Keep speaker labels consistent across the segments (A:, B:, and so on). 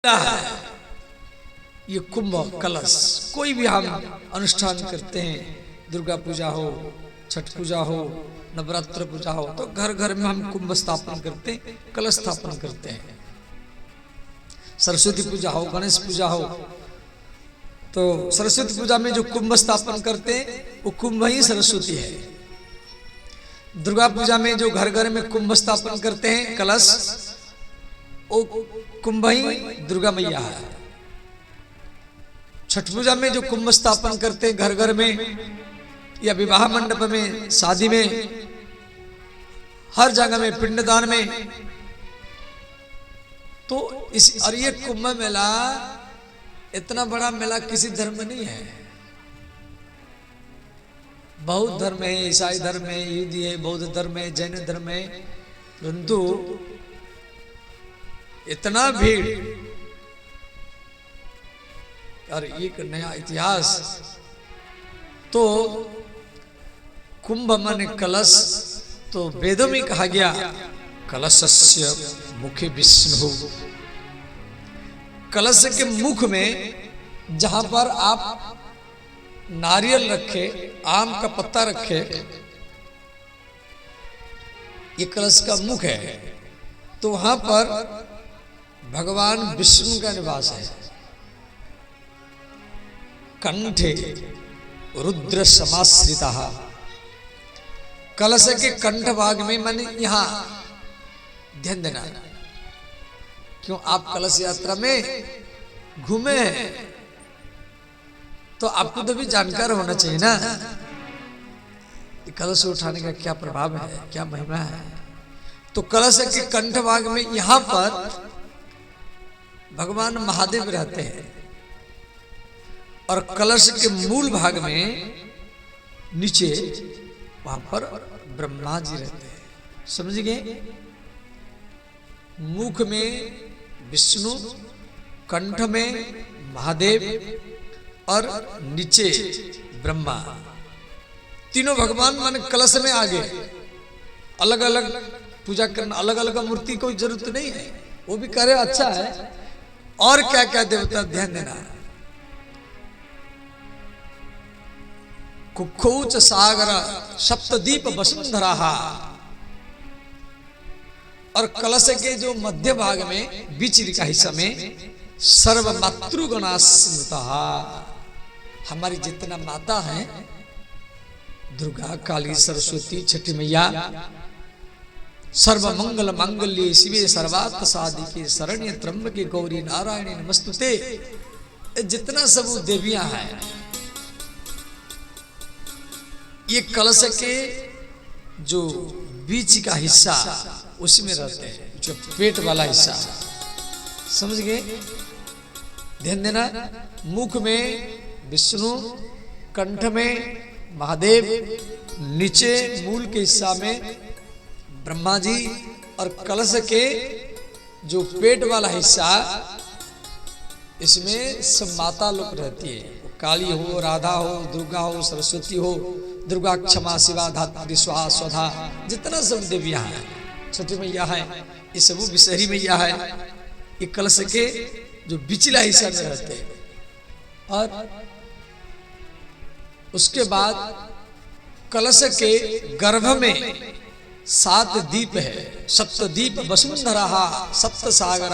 A: है ये कुंभ कलश। कोई भी हम अनुष्ठान करते हैं, दुर्गा पूजा हो, छठ पूजा हो, नवरात्र पूजा हो, तो घर घर में हम कुंभ स्थापन करते हैं, कलश स्थापन करते हैं। सरस्वती पूजा हो, गणेश पूजा हो, तो सरस्वती पूजा में जो कुंभ स्थापन करते हैं वो कुंभ ही सरस्वती है। दुर्गा पूजा में जो घर घर में कुंभ स्थापन करते हैं कलश, वो कुंभ ही दुर्गा मैया है। छठ पूजा में जो कुंभ स्थापन करते हैं घर घर में या विवाह मंडप में, शादी में, हर जगह में, पिंडदान में, तो इस और ये कुंभ मेला इतना बड़ा मेला किसी धर्म में नहीं है। बौद्ध धर्म है, ईसाई धर्म है, यहूदी है, बौद्ध धर्म है, जैन धर्म है, परंतु इतना भीड़ और एक नया इतिहास। तो कुंभ माने कलश, तो वेदों में कहा गया कलशस्य मुखे विष्णु। कलश के मुख में जहां पर आप नारियल रखे, आम का पत्ता रखे, ये कलश का मुख है, तो वहां पर भगवान विष्णु का निवास है। कंठे रुद्र समाश्रिता। कलश के कंठ भाग में, माने यहां ध्यान देना, क्यों आप कलश यात्रा में घूमे हैं तो आपको तो भी जानकार होना चाहिए ना, कलश उठाने का क्या प्रभाव है, क्या महिमा है। तो कलश के कंठ भाग में यहां पर भगवान महादेव रहते हैं और कलश के मूल भाग में नीचे वहां पर ब्रह्मा जी रहते हैं। समझ गए? मुख में विष्णु, कंठ में महादेव और नीचे ब्रह्मा, तीनों भगवान माने कलश में आ गए। अलग अलग पूजा करना, अलग अलग मूर्ति कोई जरूरत नहीं है, वो भी करे अच्छा है। और क्या क्या देवता, ध्यान देना। कुक्खौच सागर सप्तदीप वसुंधरा। और कलश के जो मध्य भाग में बीच का हिस्सा में सर्व मातृगणा स्मृता। हमारी जितना माता है, दुर्गा, काली, सरस्वती, छठी मैया, सर्व मंगल मांगल्ये शिवे सर्वार्थ साधिके शरण्य त्र्यंबके गौरी नारायणी नमस्तुते। जितना सब देवियां हैं, ये कलश के जो बीच का हिस्सा उसमें रहते हैं, जो पेट वाला हिस्सा। समझ गए? ध्यान देना। मुख में विष्णु, कंठ में महादेव, नीचे मूल के हिस्सा में ब्रह्मा जी, और कलश के जो पेट वाला हिस्सा, इसमें सब माता लोग रहती है। काली हो, राधा हो, दुर्गा हो, सरस्वती हो, दुर्गा, क्षमा, शिवा, धात्री, स्वाहा, स्वधा, जितना सब देवियां हैं, छठी मैया है, ये सब विषहरी मैया है, ये कलश के जो बिचला हिस्सा में रहते हैं। और उसके बाद कलश के गर्भ में 7 दीप है। सप्तदीप वसुंधरा सप्त सागर।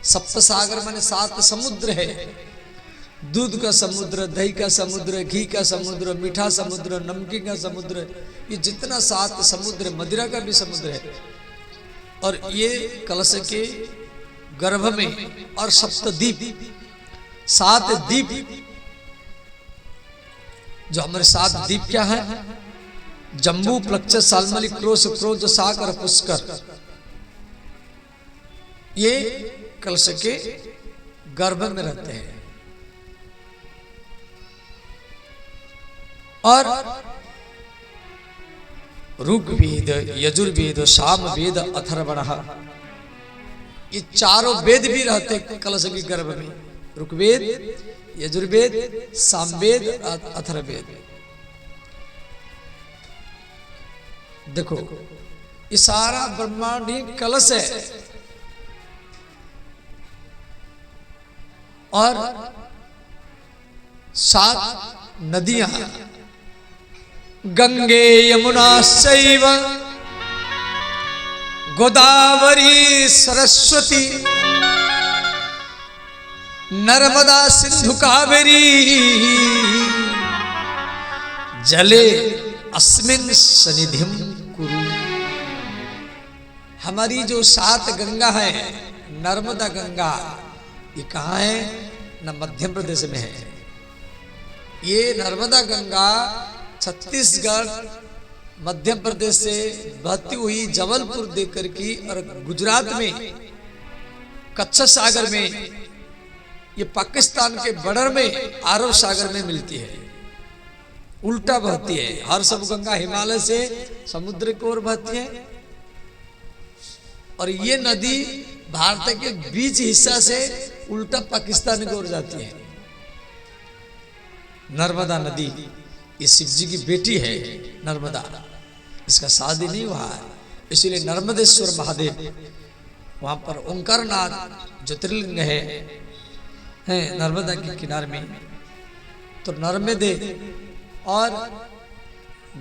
A: सप्त सागर माने 7 समुद्र है। दूध का समुद्र, दही का समुद्र, घी का समुद्र, मीठा समुद्र, नमकीन का समुद्र, ये जितना 7 समुद्र, मदिरा का भी समुद्र है। और ये कलश के गर्भ में, और सप्तदीप, 7 दीप। जो हमारे 7 दीप क्या है? जम्बू, प्लक्ष, सालमली, क्रोश, क्रोध, सागर, पुष्कर। ये कलश के गर्भ में रहते हैं। और ऋग्वेद, यजुर्वेद, सामवेद, अथर्वण, ये चारों वेद भी रहते कलश के गर्भ में। ऋग्वेद, यजुर्वेद, सामवेद, अथर्ववेद। देखो, ये सारा ब्रह्मांड ही कलश है। और 7 नदियां गंगे यमुना चैव गोदावरी सरस्वती नर्मदा सिंधु कावेरी जले अस्मिन् सन्निधिं कुरु। हमारी जो 7 गंगा है, नर्मदा गंगा, ये कहाँ है? न मध्य प्रदेश में है। ये नर्मदा गंगा छत्तीसगढ़ मध्य प्रदेश से बहती हुई जबलपुर देकर की और गुजरात में कच्छ सागर में, ये पाकिस्तान के बॉर्डर में अरब सागर में मिलती है। उल्टा बहती है। हर सब गंगा हिमालय से समुद्र की ओर बहती है और ये नदी भारत के बीच हिस्सा से उल्टा पाकिस्तान की ओर जाती है। नर्मदा नदी ये शिव जी की बेटी है नर्मदा, इसका शादी नहीं हुआ है, इसीलिए नर्मदेश्वर महादेव वहां पर ओंकारनाथ ज्योतिर्लिंग है नर्मदा के किनारे में। तो नर्मदे और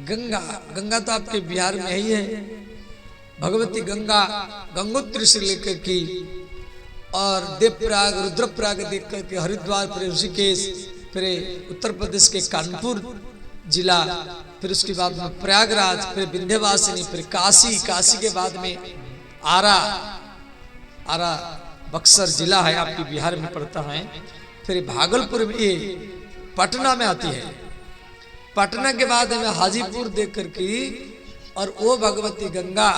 A: गंगा, गंगा तो आपके बिहार में ही है। भगवती गंगा गंगोत्री से लेकर की और देवप्रयाग रुद्रप्रयाग देख करके हरिद्वार, फिर ऋषिकेश, फिर उत्तर प्रदेश के कानपुर जिला, फिर उसके बाद में प्रयागराज, फिर विंध्यवासिनी, फिर काशी, काशी के बाद में आरा बक्सर जिला है आपके बिहार में पड़ता है। फिर भागलपुर में, ये पटना में आती है। पटना के बाद में हाजीपुर देख करके और वो भगवती गंगा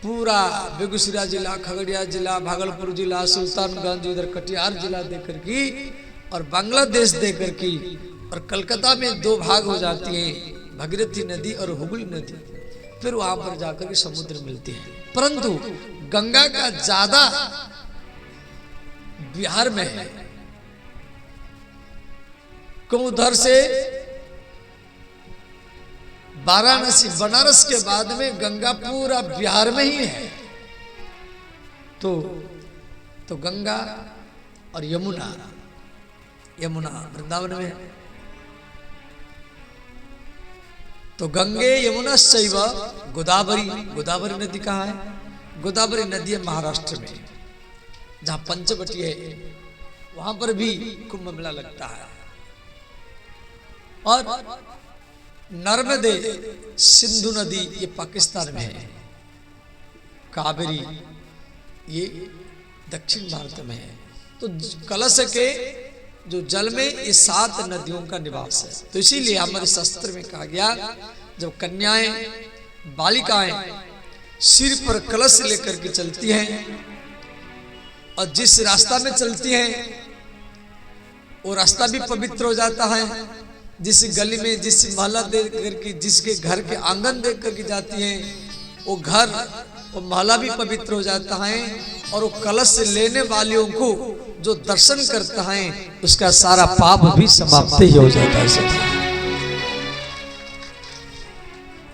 A: पूरा बेगूसराय जिला, खगड़िया जिला, भागलपुर जिला, सुल्तानगंज, उधर कटिहार जिला देकर की और बांग्लादेश देकर की और कलकत्ता में 2 भाग हो जाती है, भगीरथी नदी और हुगली नदी। फिर वहां पर जाकर के समुद्र मिलती है। परंतु गंगा का ज्यादा बिहार में है, क्यों? उधर से वाराणसी, बनारस के बाद में गंगा पूरा बिहार में ही है। तो गंगा और यमुना वृंदावन में है। तो गंगे यमुना शैव गोदावरी नदी कहाँ है? गोदावरी नदी है महाराष्ट्र में, जहां पंचवटी है, वहां पर भी कुंभ मेला लगता है। और नर्मदे सिंधु नदी ये पाकिस्तान में है। कावेरी ये दक्षिण भारत में है। तो कलश के जो जल में ये 7 नदियों का निवास है। तो इसीलिए हमारे शास्त्र में कहा गया, जब कन्याएं, बालिकाएं सिर पर कलश लेकर के चलती हैं और जिस रास्ता में चलती हैं वो रास्ता भी पवित्र हो जाता है। जिस गली में, जिस महला देख करके, जिसके घर के आंगन देख करके जाती हैं, वो घर, वो महला भी पवित्र हो जाता है। और वो कलश लेने वालियों को जो दर्शन करता है उसका सारा पाप भी समाप्त ही हो जाता है।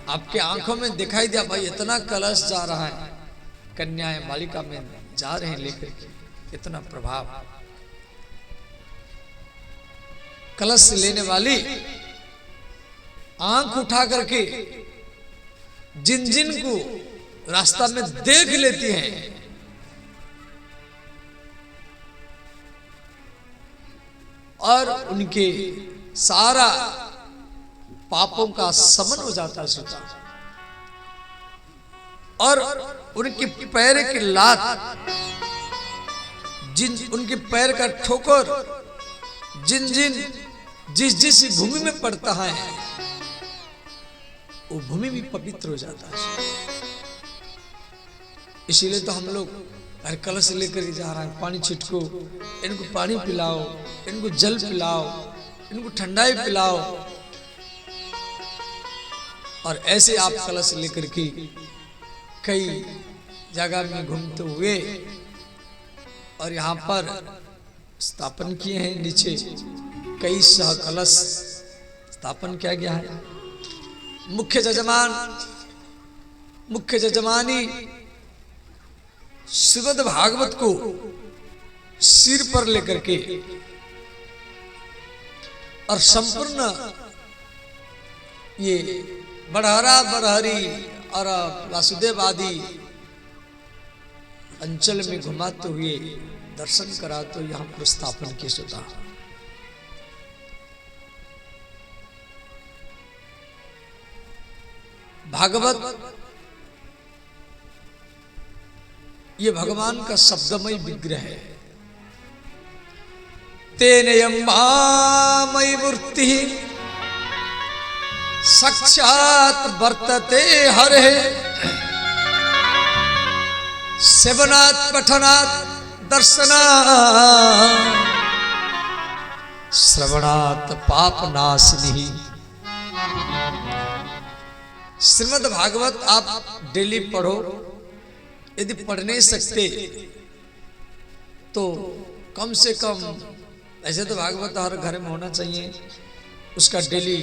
A: आपके आंखों में दिखाई दिया भाई इतना कलश जा रहा है, कन्याएं बालिका में जा रहे हैं लेकर के, इतना प्रभाव। कलश लेने वाली आंख उठा करके जिन जिन को रास्ता में देख लेती हैं, और उनके सारा पापों का समन हो जाता है सीता। और उनके पैर की लात, उनके पैर का ठोकर जिस भूमि में पड़ता है वो भूमि भी पवित्र हो जाता है। इसीलिए तो हम लोग हर कलश लेकर के जा रहे हैं, पानी छिटको, इनको पानी पिलाओ, इनको जल पिलाओ, इनको ठंडाई पिलाओ। और ऐसे आप कलश लेकर के कई जगह में घूमते हुए और यहाँ पर स्थापन किए हैं। नीचे कई सह कलश स्थापन किया गया है। मुख्य जजमानी श्रीमद् भागवत को सिर पर लेकर के और संपूर्ण ये बड़हरा बड़हरी और वासुदेव आदि अंचल में घुमाते हुए दर्शन करा तो यहां पर स्थापन की सुधा। भागवत ये भगवान का शब्दमय विग्रह है। तेनयं मामयि मूर्ति साक्षात् वर्तते हरे सेवनात् पठनात् दर्शनात् श्रवणात् पापनाशिनी। श्रीमद् भागवत आप डेली पढ़ो। यदि पढ़ नहीं सकते तो कम से कम, ऐसे तो भागवत हर घर में होना चाहिए, उसका डेली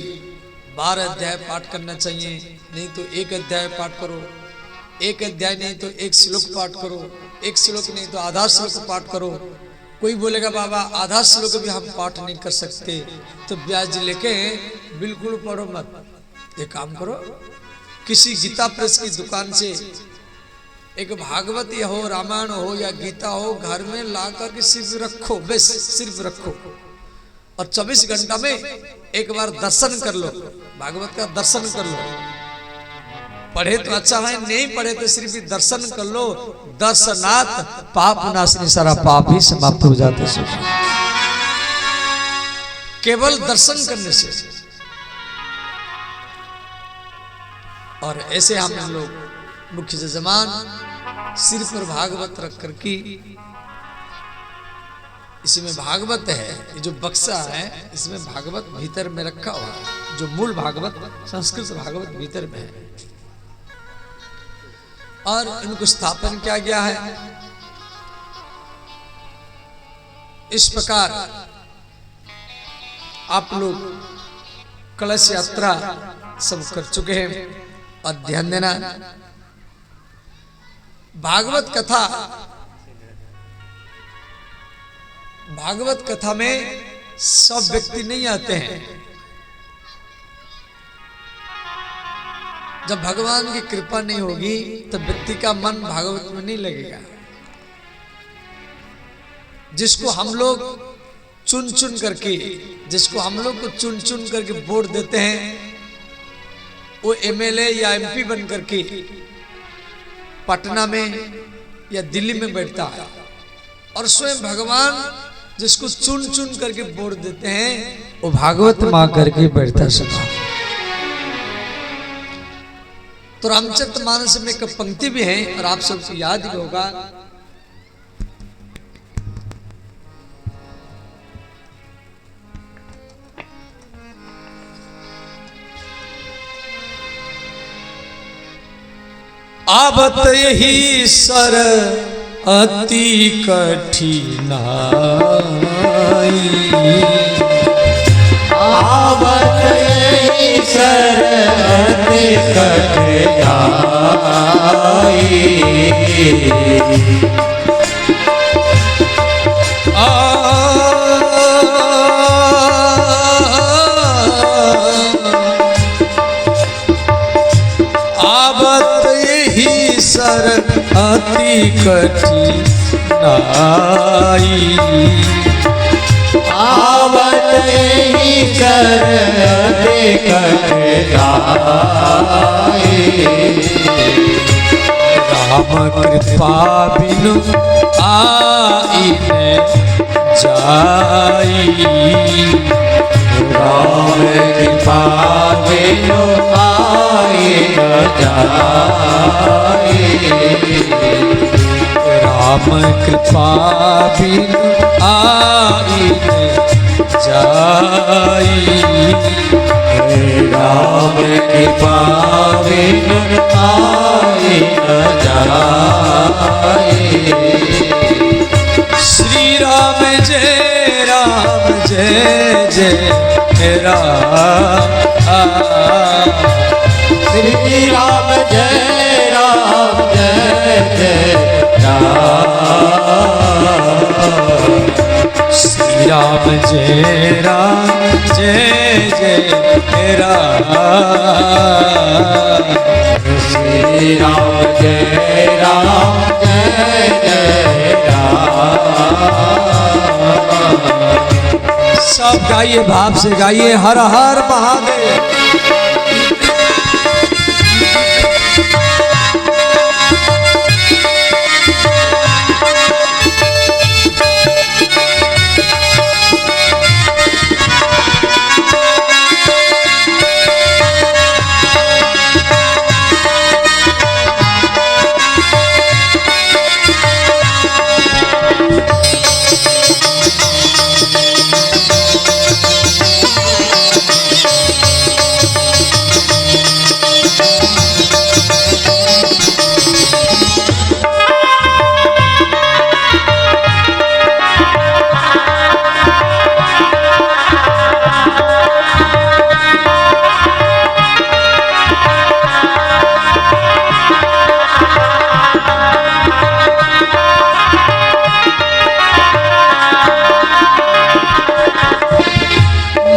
A: 12 अध्याय पाठ करना चाहिए। नहीं तो 1 अध्याय पाठ करो, 1 अध्याय नहीं तो 1 श्लोक पाठ करो, 1 श्लोक नहीं तो आधा श्लोक पाठ करो। कोई बोलेगा बाबा आधा श्लोक भी हम पाठ नहीं कर सकते, तो ब्याज लेके बिल्कुल पढ़ो मत। एक काम करो, किसी गीता प्रेस की दुकान से एक भागवत या हो, रामायण हो या गीता हो, घर में ला करके सिर्फ रखो, बस सिर्फ रखो और 24 घंटा में एक बार दर्शन कर लो, भागवत का दर्शन कर लो। पढ़े तो अच्छा है, नहीं पढ़े तो सिर्फ दर्शन कर लो। दर्शनात् पाप नाशनी, सारा पाप ही समाप्त हो जाते हैं केवल दर्शन करने से। और ऐसे हम लोग मुख्य जजमान सिर पर भागवत रख करके, इसमें भागवत है, ये जो बक्सा है इसमें भागवत भीतर में रखा हुआ है, जो मूल भागवत संस्कृत भागवत भीतर में है। और इनको स्थापन किया गया है इस प्रकार। आप लोग कलश यात्रा सब कर चुके हैं और ध्यान देना, भागवत कथा, भागवत कथा में सब व्यक्ति नहीं आते हैं। जब भगवान की कृपा नहीं होगी तो व्यक्ति का मन भागवत में नहीं लगेगा। जिसको हम लोग चुन चुन करके, जिसको हम लोग को चुन चुन करके वोट देते हैं, वो एमएलए या एमपी बन करके पटना में या दिल्ली में बैठता है, और स्वयं भगवान जिसको चुन चुन करके वोट देते हैं वो भागवत मां करके बैठता सका। तो रामचरितमानस में एक पंक्ति भी है और आप सबको याद ही होगा, आवत यही सर अति कठिनाई,
B: आवत यही सर अति कठिनाई।
A: सर अति कठिनाई,
B: आवत यही सर अति कठिनाई।
A: राम कृपा बिनु आई न जाई,
B: राम कृपा बिनु आई न जाई।
A: राम कृपा बिनु आई न जाई,
B: राम कृपा बिनु आई न जाई।
A: श्री राम जय जय राम,
B: श्री राम जय जय राम।
A: राम जय राम जय जय राम।
B: श्री राम जय राम जय जय राम।
A: सब गाइए, भाव से गाइए, हर हर महादेव।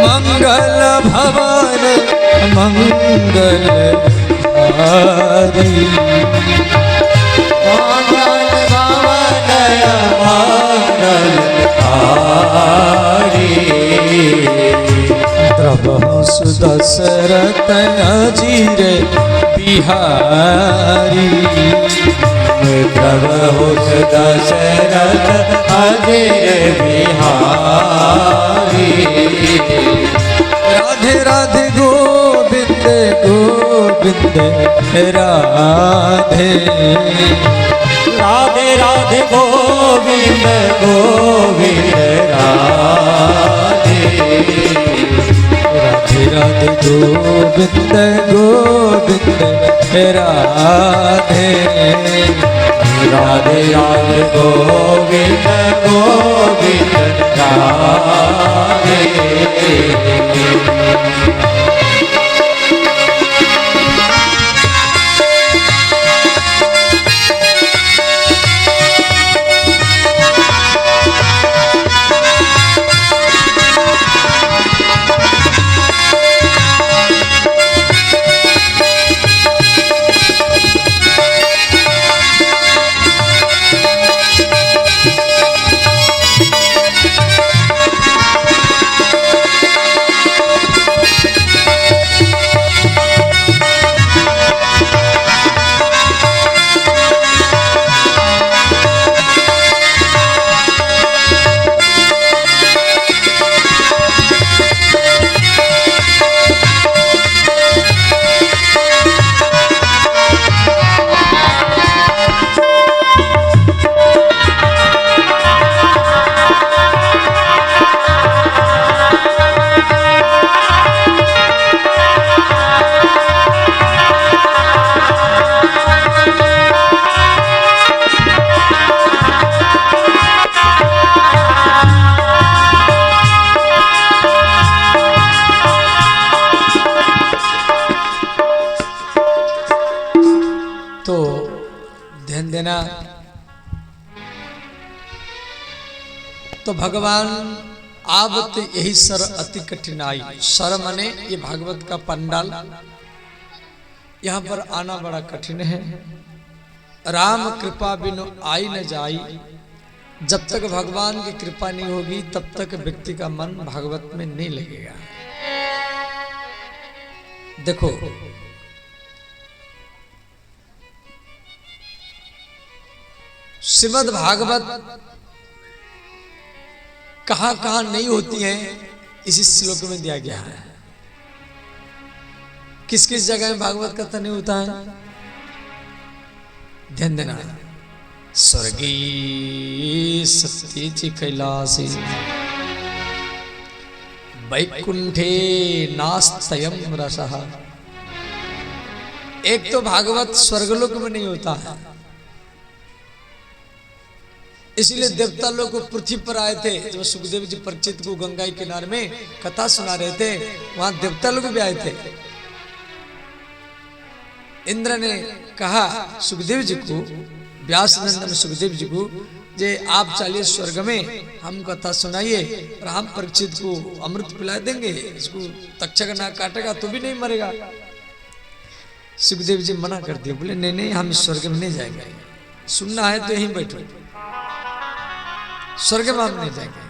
A: मंगल भवन मंगल हारी,
B: मंगल भवन मंगल हारी।
A: द्रवहु सुदशरथ अजीर बिहारी।
B: प्रभु दशरथ अजीर बिहारी।
A: राधे राधे गोविंद गोविंद राधे।
B: राधे राधे गोविंद गोविंद राधे।
A: राधे राधे गोविंद गोविंद राधे।
B: राधे राधे गोविंद गोविंद राधे।
A: देना। तो भगवान आवत यही सर अति कठिनाई। सर मने ये भागवत का पंडाल, यहाँ पर आना बड़ा कठिन है। राम कृपा बिनु आई न जाई। जब तक भगवान की कृपा नहीं होगी तब तक व्यक्ति का मन भागवत में नहीं लगेगा। देखो श्रीमद् भागवत कहां कहां नहीं होती हैं इसी श्लोक में दिया गया है। किस किस जगह में भागवत कथा नहीं होता है, ध्यान देना। स्वर्गीय सत्येति कैलासे वैकुंठे नास्तयं रसः। एक तो भागवत स्वर्गलोक में नहीं होता है, इसलिए देवता लोग को पृथ्वी पर आए थे। जब सुखदेव जी परिचित को गंगा के किनारे में कथा सुना रहे थे, वहां देवता लोग भी आए थे। इंद्र ने कहा सुखदेव जी को, व्यास नंदन सुखदेव जी को, जे आप चलिए स्वर्ग में, हम कथा सुनाइए और हम परीक्षित को अमृत पिला देंगे, इसको तक्षक ना काटेगा तो भी नहीं मरेगा। सुखदेव जी मना कर दिए, बोले नहीं नहीं, हम स्वर्ग में नहीं जाएंगे, सुनना है तो यहीं बैठो, स्वर्ग में हम नहीं जाएंगे।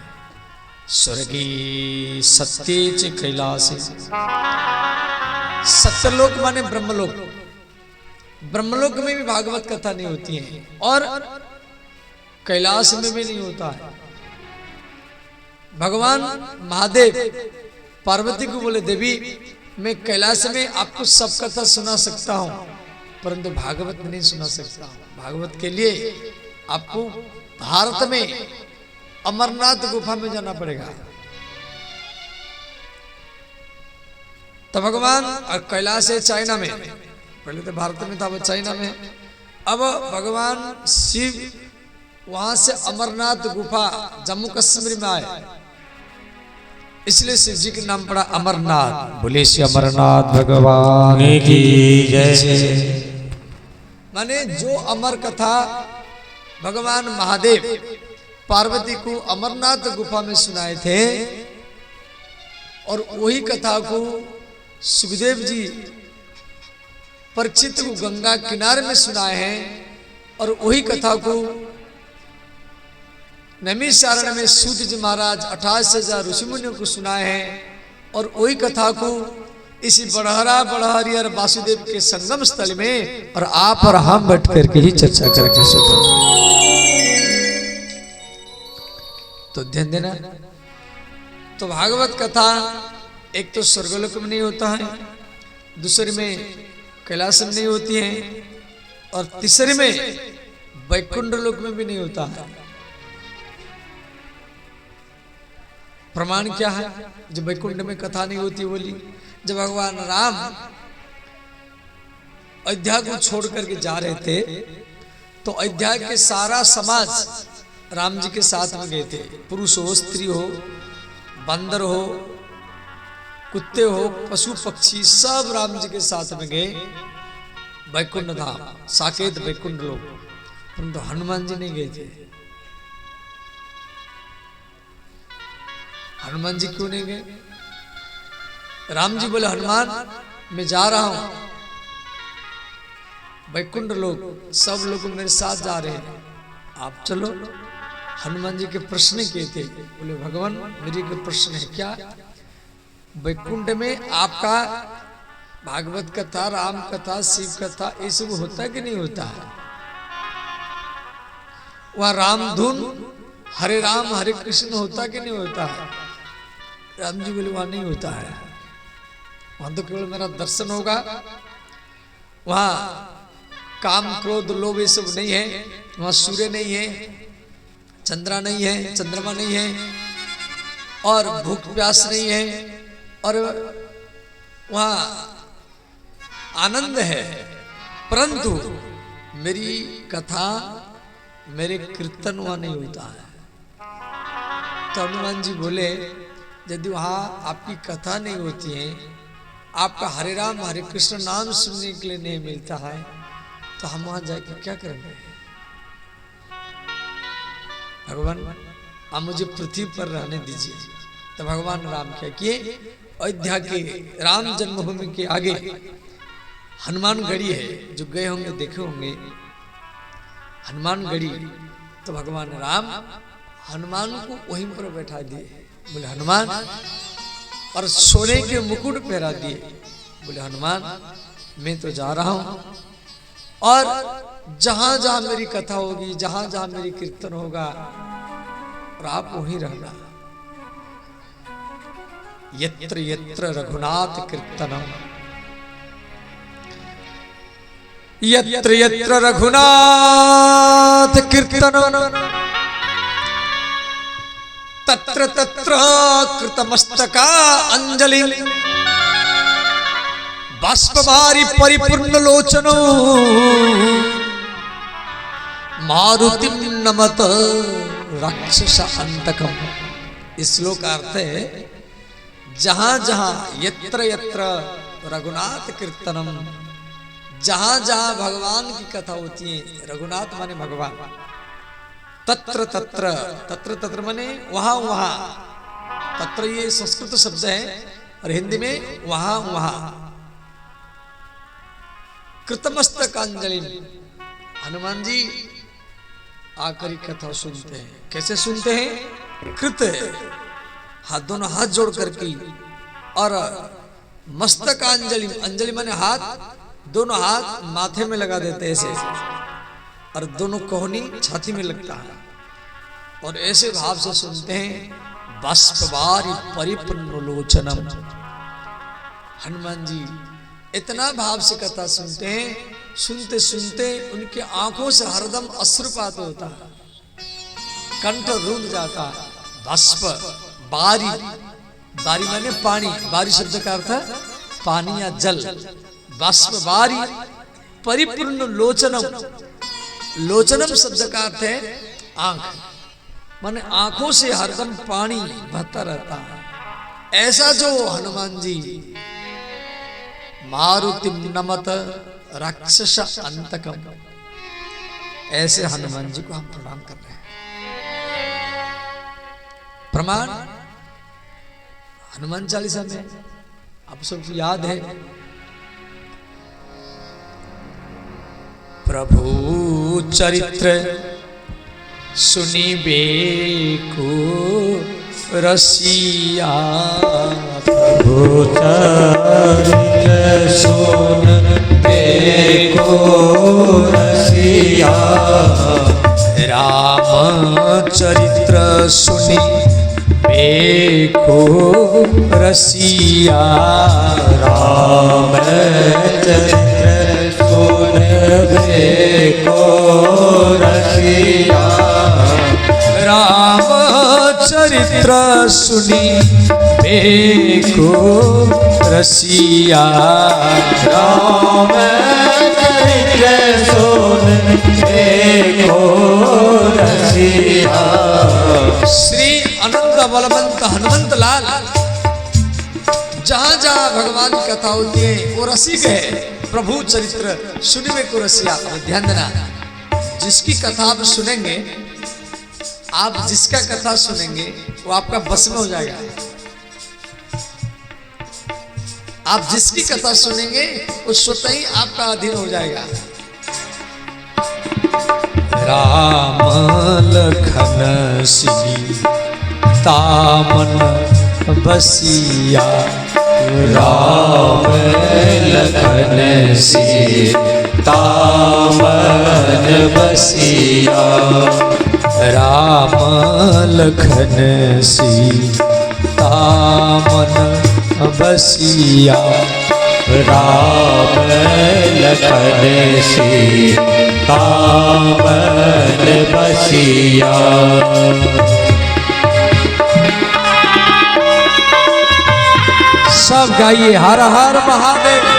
A: स्वर्गी सत्य च कैलास, सत्यलोक माने ब्रह्मलोक, ब्रह्मलोक में भी भागवत कथा नहीं होती है और कैलाश में भी नहीं होता है। भगवान महादेव पार्वती को बोले, देवी मैं कैलाश में आपको सब कथा सुना सकता हूं, परंतु भागवत में नहीं सुना सकता हूं। भागवत के लिए आपको भारत में अमरनाथ गुफा में जाना पड़ेगा। तो भगवान कैलाश है चाइना में, पहले तो भारत में था, वो चाइना में। अब भगवान शिव वहां से अमरनाथ गुफा जम्मू कश्मीर में आए, इसलिए शिव जी के नाम पड़ा अमरनाथ। बोले श्री अमरनाथ भगवान की जय। माने जो अमर कथा भगवान महादेव पार्वती को अमरनाथ गुफा में सुनाए थे, और वही कथा को सुखदेव जी परीक्षित को गंगा किनारे में सुनाए हैं, और वही कथा को नैमिषारण्य में सूत जी महाराज 28,000 ऋषि मुनियों को सुनाए हैं, और वही कथा को इसी बड़हरा बड़हरी और वासुदेव के संगम स्थल में और आप और हम बैठ करके ही चर्चा करके सुनो। तो ध्यान देना। तो भागवत कथा एक तो स्वर्गलोक में नहीं होता है, दूसरे में कैलाश में नहीं होती है, और तीसरे में वैकुंठ लोक में भी नहीं होता है। प्रमाण क्या है जब वैकुंठ में कथा नहीं होती? बोली, जब भगवान राम अयोध्या को छोड़ करके जा रहे थे, तो अयोध्या के सारा समाज राम जी के साथ में गए थे। पुरुष हो, स्त्री हो, बंदर हो, कुत्ते हो, पशु पक्षी, सब राम जी के साथ में गए वैकुंठ धाम, साकेत वैकुंठ लोक। परंतु हनुमान जी नहीं गए थे। हनुमान जी क्यों नहीं गए? राम जी बोले, हनुमान मैं जा रहा हूं वैकुंठ लोक, सब लोग मेरे साथ जा रहे हैं, आप चलो। हनुमान जी के प्रश्न किए थे, बोले भगवान मेरे के प्रश्न है क्या? वैकुंठ में आपका भागवत कथा, राम कथा, शिव कथा ये सब होता कि नहीं होता है? वह राम धुन हरे राम हरे कृष्ण होता कि नहीं होता है? राम जी बोले वहां नहीं होता है, वहां तो केवल मेरा दर्शन होगा, वहां काम क्रोध लोभ ये सब नहीं है, वहां सूर्य नहीं है, चंद्रा नहीं है, चंद्रमा नहीं है, और भूख प्यास नहीं है, और वहां आनंद है। परंतु मेरी कथा, मेरे कीर्तन वहां नहीं होता है। तो हनुमान जी बोले, यदि वहां आपकी कथा नहीं होती है, आपका हरे राम हरे कृष्ण नाम सुनने के लिए नहीं मिलता है, तो हम वहां जाके क्या करेंगे? भगवान आप मुझे पृथ्वी पर रहने दीजिए। तो भगवान राम क्या किए, अयोध्या के राम जन्मभूमि के आगे हनुमान गढ़ी है, जो गए होंगे देखे होंगे हनुमान गढ़ी। तो भगवान राम हनुमान को वहीं पर बैठा दिए, बोले हनुमान, और सोने के मुकुट पहरा दिए, बोले हनुमान मैं तो जा रहा हूं, और जहां जहां मेरी कथा होगी, जहां जहां मेरी कीर्तन होगा, और आप वहीं रहना। यत्र यत्र रघुनाथ कीर्तनम, यत्र यत्र रघुनाथ कीर्तनम, तत्र तत्र कृतमस्तका अंजलि, बाष्पवारि परिपूर्ण लोचनो, मारुतिम नमत राक्षस अंतकम। इस श्लोक का अर्थ है, जहां जहां यत्र यत्र रघुनाथ कीर्तनम, जहां जहां भगवान की कथा होती है, रघुनाथ माने भगवान, तत्र तत्र, तत्र तत्र माने वहां वहां, तत्र ये संस्कृत शब्द है और हिंदी में वहां वहां। कृतमस्तकांजलि, हनुमान जी आकर कथा सुनते हैं। कैसे सुनते हैं? कृत, हाथ दोनों हाथ जोड़ करके, और मस्तकांजलि, अंजलि माने हाथ, दोनों हाथ माथे में लगा देते हैं ऐसे, और दोनों कोहनी छाती में लगता है, और ऐसे भाव से सुनते हैं। बाष्पवारि परिपूर्ण लोचनम, हनुमान जी इतना भाव से कथा सुनते हैं, सुनते सुनते उनकी आंखों से हरदम अश्रुपात होता है, कंठ रूंध जाता है। बाष्प, बारी, बारी माने पानी, बारी शब्द का अर्थ है पानी या जल। बाष्प बारी परिपूर्ण लोचनम, लोचनम शब्द का अर्थ है आंख, माने आंखों से हरदम पानी बहता रहता है। ऐसा जो हनुमान जी मारुति नमत राक्षस अंतकम, ऐसे हनुमान जी को हम प्रणाम कर रहे हैं। प्रमाण हनुमान चालीसा में आप सबको याद है, प्रभु चरित्र सुनिबे को रसिया,
B: प्रभु चरित्र सुनिबे को रसिया,
A: राम चरित्र सुनी बेको रसिया,
B: राम चरित्र सुनिबे को रसिया,
A: राम चरित्र सुनी बेको रसिया,
B: राम चरित्र सुनिबे को रसिया।
A: श्री अनंत बलवंत हनुमंत लाल, जहां जहां भगवान की कथा होती है वो रसिक है। प्रभु चरित्र सुनिबे को रसिया। ध्यान देना, जिसकी कथा आप सुनेंगे, आप जिसका कथा सुनेंगे वो आपका बस में हो जाएगा। आप जिसकी कथा सुनेंगे वो स्वतः ही आपका अधीन हो जाएगा। राम लखन सीता मन बसिया,
B: राम लखन सीता मन बसिया,
A: राम लखन सीता मन बसिया,
B: राम लखन सीता मन बसिया।
A: सब गाइए हर हर महादेव।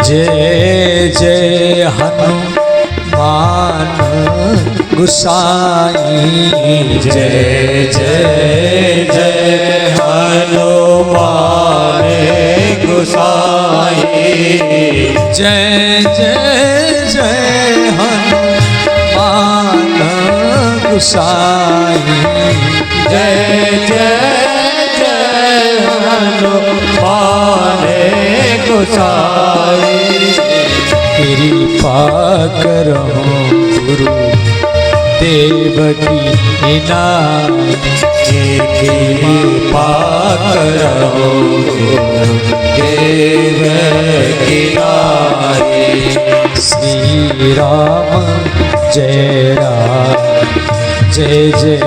A: जय जय हनुमान गुसाई,
B: जय जय जय हनुमान गुसाई,
A: जय जय जय हनुमान गुसाई,
B: जय जय जय हनुमाने गोसाई
A: कृपा करो गुरु देवकी नाय
B: कृपा करो देवकी नाय
A: श्री राम जय राम जय जय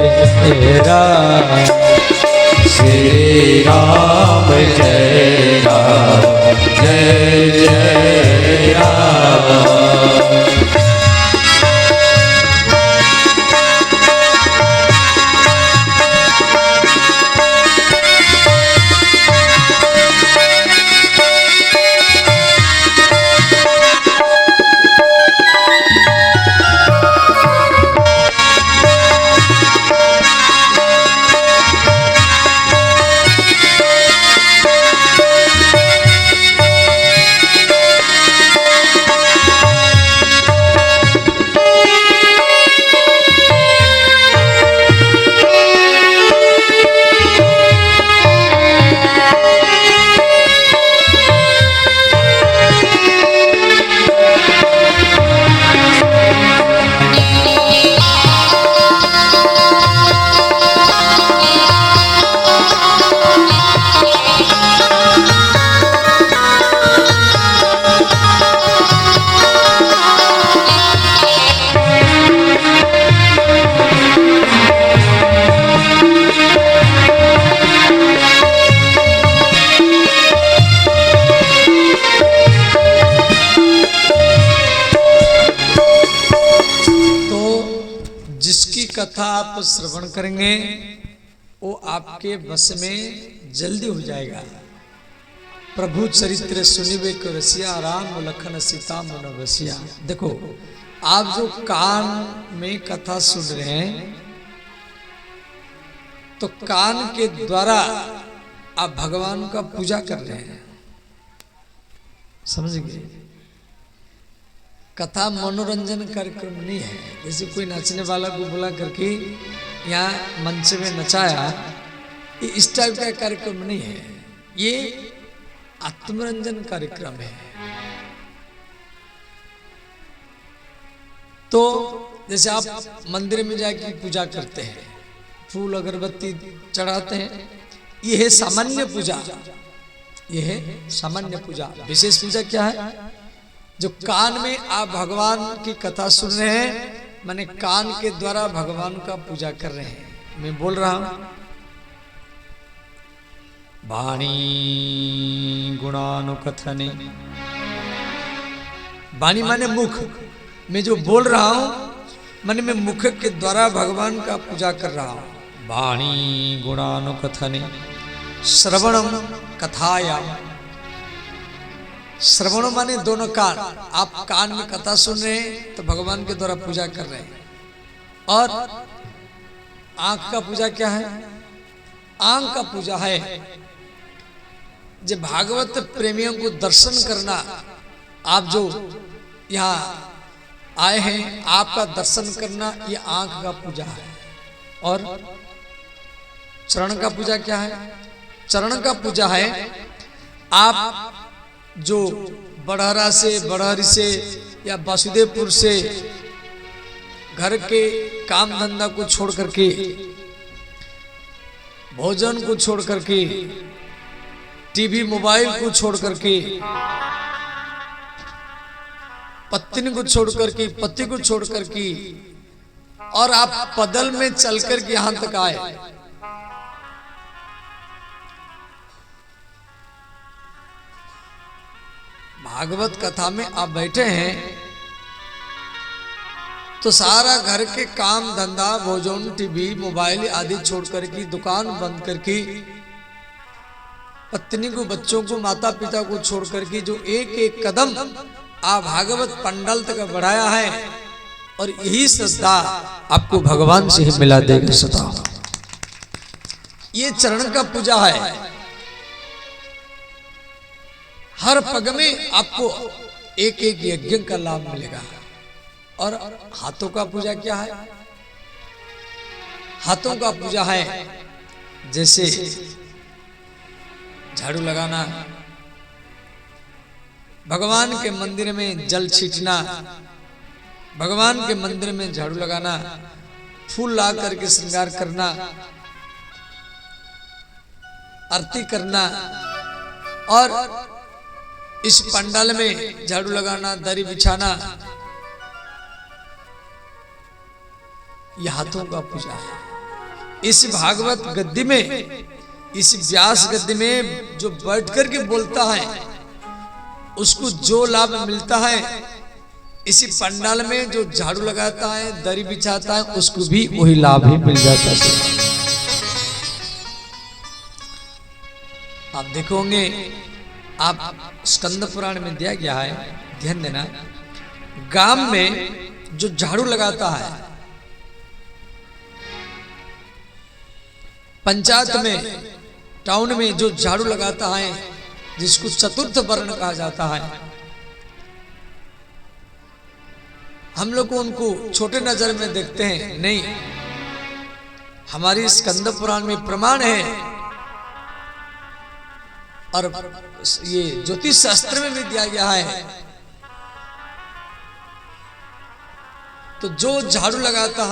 A: राम
B: श्री राम जय राम जय जय राम
A: कथा आप श्रवण करेंगे वो आपके बस में जल्दी हो जाएगा। प्रभु चरित्र सुनिबे को रसिया राम लखन सीता मन बसिया। देखो आप जो कान में कथा सुन रहे हैं तो कान के द्वारा आप भगवान का पूजा कर रहे हैं, समझ गए। कथा मनोरंजन कार्यक्रम नहीं है, जैसे कोई नाचने वाला को बुला करके यहाँ मंच में नचाया, ये इस टाइप का कार्यक्रम नहीं है, ये आत्मरंजन कार्यक्रम है। तो जैसे आप मंदिर में जाके पूजा करते हैं, फूल अगरबत्ती चढ़ाते हैं, ये है सामान्य पूजा, ये है सामान्य पूजा। विशेष पूजा क्या है? जो कान में आप भगवान की कथा सुन रहे हैं, माने कान के द्वारा भगवान का पूजा कर रहे हैं। मैं बोल रहा हूं वाणी गुणानुकथने, वाणी माने मुख, मैं जो बोल रहा हूं माने मैं मुख के द्वारा भगवान का पूजा कर रहा हूं। वाणी गुणानुकथने श्रवणम कथायाम, श्रवण माने दोनों कान, आप कान में कथा सुन रहे हैं तो भगवान के द्वारा पूजा कर रहे हैं। और आंख का पूजा क्या है? आंख का पूजा है जब भागवत प्रेमियों को दर्शन करना। आप जो यहाँ आए हैं, आपका दर्शन करना ये आंख का पूजा है। और चरण का पूजा क्या है? चरण का पूजा है आप जो बड़हरा से, बड़हरी से या वासुदेवपुर से घर के काम धंधा को छोड़ करके, भोजन को छोड़ करके, टीवी मोबाइल को छोड़ करके, पत्नी को छोड़ करके, पति को छोड़ करके, और आप पैदल में चल करके यहां तक आए, भागवत कथा में आप बैठे हैं तो सारा घर के काम धंधा, भोजन, टीवी, मोबाइल आदि छोड़ करके, दुकान बंद करके, पत्नी को, बच्चों को, माता पिता को छोड़ करके जो एक एक कदम आप भागवत पंडाल तक बढ़ाया है, और यही श्रद्धा आपको भगवान से ही मिला देगा सदा। ये चरण का पूजा है। हर पग में आपको एक एक यज्ञ का लाभ मिलेगा। और हाथों का पूजा क्या है? हाथों का पूजा है जैसे झाड़ू लगाना, भगवान के मंदिर में जल छींटना, भगवान के मंदिर में झाड़ू लगाना, फूल ला करके श्रृंगार करना, आरती करना और इस पंडाल में झाड़ू लगाना, दरी बिछाना, यह हाथों का पूजा है। इस भागवत गद्दी में, इस व्यास गद्दी में जो बैठ करके बोलता है उसको जो लाभ मिलता है, इसी पंडाल में जो झाड़ू लगाता है, दरी बिछाता है, उसको भी वही लाभ ही मिल जाता है। आप देखोगे, आप स्कंद पुराण में दिया गया है, ध्यान देना, गांव में जो झाड़ू लगाता है, पंचायत में, टाउन में जो झाड़ू लगाता है, जिसको चतुर्थ वर्ण कहा जाता है, हम लोग को उनको छोटे नजर में देखते हैं, नहीं, हमारी स्कंद पुराण में प्रमाण है और ये ज्योतिष शास्त्र में भी दिया गया है। तो जो झाड़ू लगाता है